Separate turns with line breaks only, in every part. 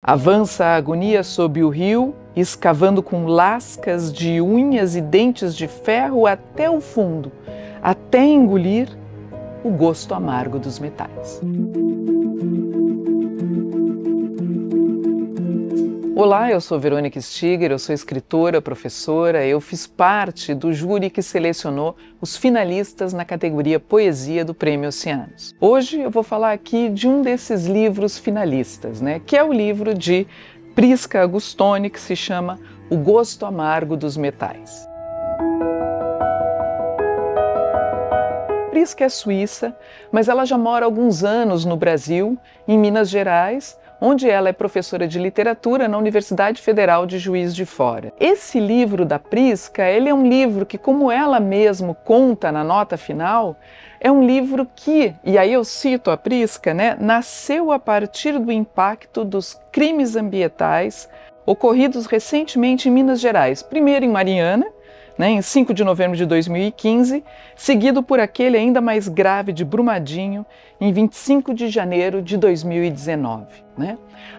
Avança a agonia sob o rio, escavando com lascas de unhas e dentes de ferro até o fundo, até engolir o gosto amargo dos metais. Olá, eu sou Verônica Stiger, eu sou escritora, professora, eu fiz parte do júri que selecionou os finalistas na categoria Poesia do Prêmio Oceanos. Hoje eu vou falar aqui de um desses livros finalistas, que é o livro de Prisca Agustoni, que se chama O Gosto Amargo dos Metais. Prisca é suíça, mas ela já mora há alguns anos no Brasil, em Minas Gerais, onde ela é professora de literatura na Universidade Federal de Juiz de Fora. Esse livro da Prisca, ele é um livro que, como ela mesma conta na nota final, é um livro que, e aí eu cito a Prisca, nasceu a partir do impacto dos crimes ambientais ocorridos recentemente em Minas Gerais, primeiro em Mariana, em 5 de novembro de 2015, seguido por aquele ainda mais grave de Brumadinho, em 25 de janeiro de 2019.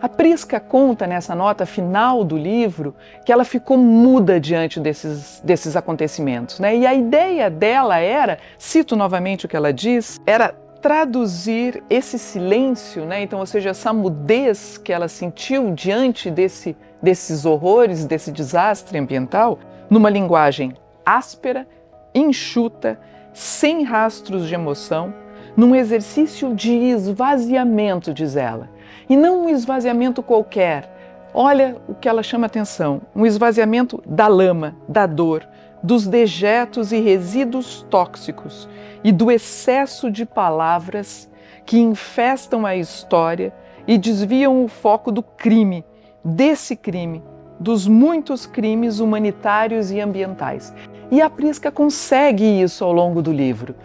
A Prisca conta nessa nota final do livro que ela ficou muda diante desses acontecimentos. E a ideia dela era, cito novamente o que ela diz, era traduzir esse silêncio, então, ou seja, essa mudez que ela sentiu diante desses horrores, desse desastre ambiental, numa linguagem áspera, enxuta, sem rastros de emoção, num exercício de esvaziamento, diz ela. E não um esvaziamento qualquer. Olha o que ela chama atenção, um esvaziamento da lama, da dor, dos dejetos e resíduos tóxicos e do excesso de palavras que infestam a história e desviam o foco do crime, desse crime, dos muitos crimes humanitários e ambientais. E a Prisca consegue isso ao longo do livro.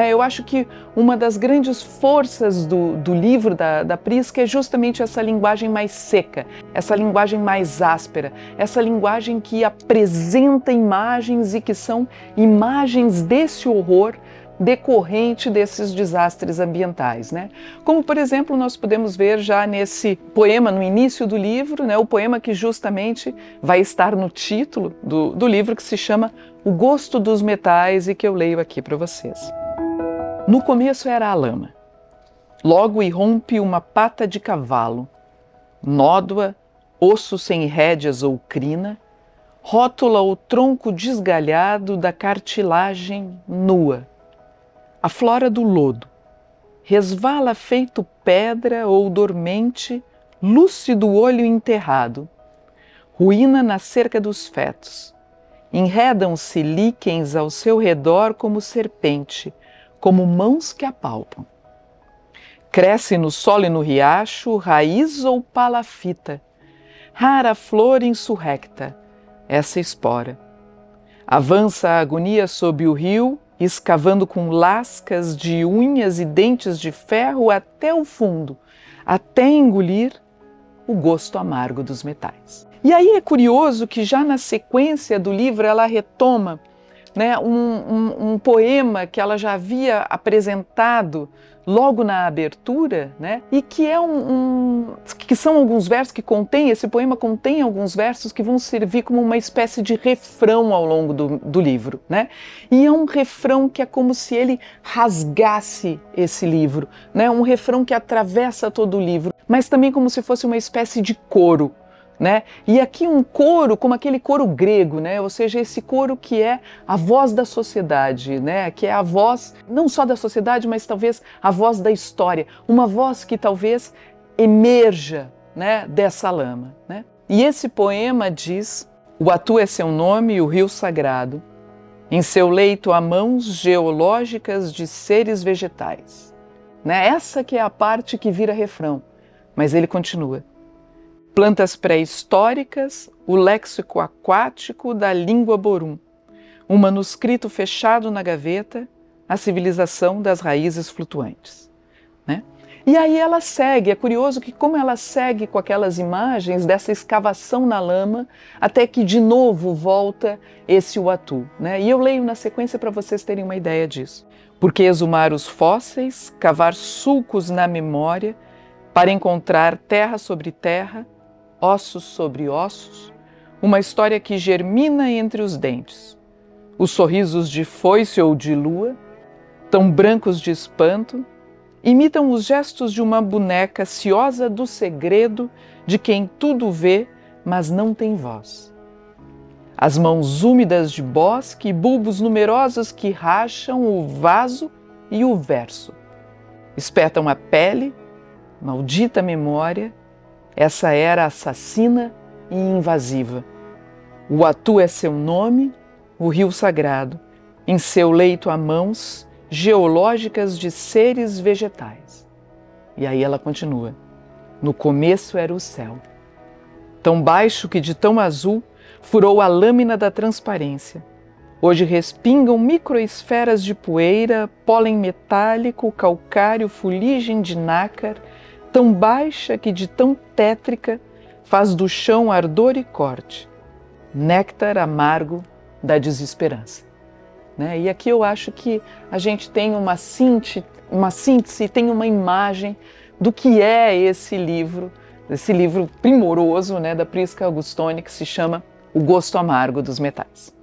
Eu acho que uma das grandes forças do livro da Prisca é justamente essa linguagem mais seca, essa linguagem mais áspera, essa linguagem que apresenta imagens e que são imagens desse horror decorrente desses desastres ambientais. Como, por exemplo, nós podemos ver já nesse poema no início do livro, o poema que justamente vai estar no título do livro, que se chama O Gosto dos Metais, e que eu leio aqui para vocês. No começo era a lama. Logo irrompe uma pata de cavalo, nódoa, osso sem rédeas ou crina, rótula o tronco desgalhado da cartilagem nua. Aflora do lodo, resvala feito pedra ou dormente, lúcido olho enterrado, ruína na cerca dos fetos. Enredam-se líquens ao seu redor como serpente, como mãos que apalpam. Cresce no solo e no riacho, raiz ou palafita, rara flor insurrecta, essa espora. Avança a agonia sob o rio, escavando com lascas de unhas e dentes de ferro até o fundo, até engolir o gosto amargo dos metais. E aí é curioso que já na sequência do livro ela retoma um poema que ela já havia apresentado logo na abertura, e que é que são alguns versos que esse poema contém alguns versos que vão servir como uma espécie de refrão ao longo do livro, E é um refrão que é como se ele rasgasse esse livro, Um refrão que atravessa todo o livro, mas também como se fosse uma espécie de coro. E aqui um coro como aquele coro grego, ou seja, esse coro que é a voz da sociedade, que é a voz não só da sociedade, mas talvez a voz da história, uma voz que talvez emerja dessa lama. E esse poema diz: o Atu é seu nome e o rio sagrado, em seu leito há mãos geológicas de seres vegetais. Essa que é a parte que vira refrão, mas ele continua. Plantas pré-históricas, o léxico aquático da língua borum, um manuscrito fechado na gaveta, a civilização das raízes flutuantes. E aí ela segue, é curioso que como ela segue com aquelas imagens dessa escavação na lama, até que de novo volta esse Uatu. E eu leio na sequência para vocês terem uma ideia disso. Porque exumar os fósseis, cavar sulcos na memória, para encontrar terra sobre terra, ossos sobre ossos, uma história que germina entre os dentes. Os sorrisos de foice ou de lua, tão brancos de espanto, imitam os gestos de uma boneca ciosa do segredo de quem tudo vê, mas não tem voz. As mãos úmidas de bosque e bulbos numerosos que racham o vaso e o verso. Espetam a pele, maldita memória, essa era assassina e invasiva. O Uatu é seu nome, o rio sagrado, em seu leito há mãos geológicas de seres vegetais. E aí ela continua. No começo era o céu, tão baixo que de tão azul furou a lâmina da transparência. Hoje respingam microesferas de poeira, pólen metálico, calcário, fuligem de nácar, tão baixa que de tão tétrica faz do chão ardor e corte, néctar amargo da desesperança. Né? E aqui eu acho que a gente tem uma síntese, tem uma imagem do que é esse livro primoroso, né, da Prisca Augustoni, que se chama O Gosto Amargo dos Metais.